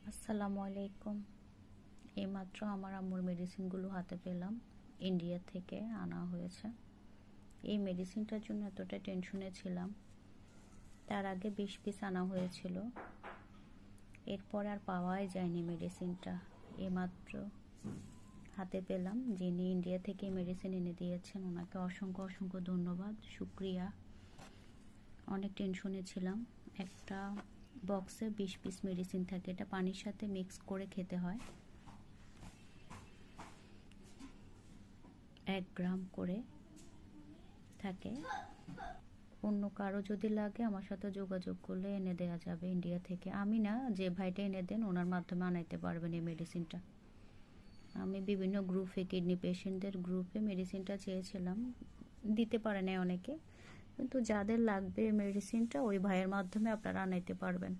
আসসালামু আলাইকুম। এইমাত্র আমার আম্মুর মেডিসিনগুলো হাতে পেলাম, ইন্ডিয়া থেকে আনা হয়েছে। এই মেডিসিনটার জন্য এতটা টেনশনে ছিলাম। তার আগে 20 পিস আনা হয়েছিল, এরপর আর পাওয়াই যায়নি মেডিসিনটা। এইমাত্র হাতে পেলাম। যিনি ইন্ডিয়া থেকে মেডিসিন এনে দিয়েছেন ওনাকে অসংখ্য অসংখ্য ধন্যবাদ, শুক্রিয়া। অনেক টেনশনে ছিলাম। একটা বক্সে 20 পিস মেডিসিন থাকে, এটা পানির সাথে মিক্স করে খেতে হয়। 1 গ্রাম করে থাকে। অন্য কারো যদি লাগে আমার সাথে যোগাযোগ করলে এনে দেওয়া যাবে ইন্ডিয়া থেকে। আমি না, যে ভাইটা এনে দেন ওনার মাধ্যমে আনাইতে পারবেন এই মেডিসিনটা। আমি বিভিন্ন গ্রুপে, কিডনি পেশেন্টদের গ্রুপে মেডিসিনটা চেয়েছিলাম, দিতে পারে না অনেকে, কিন্তু যাদের লাগবে মেডিসিনটা ওই ভাইয়ের মাধ্যমে আপনারা আনাইতে পারবেন।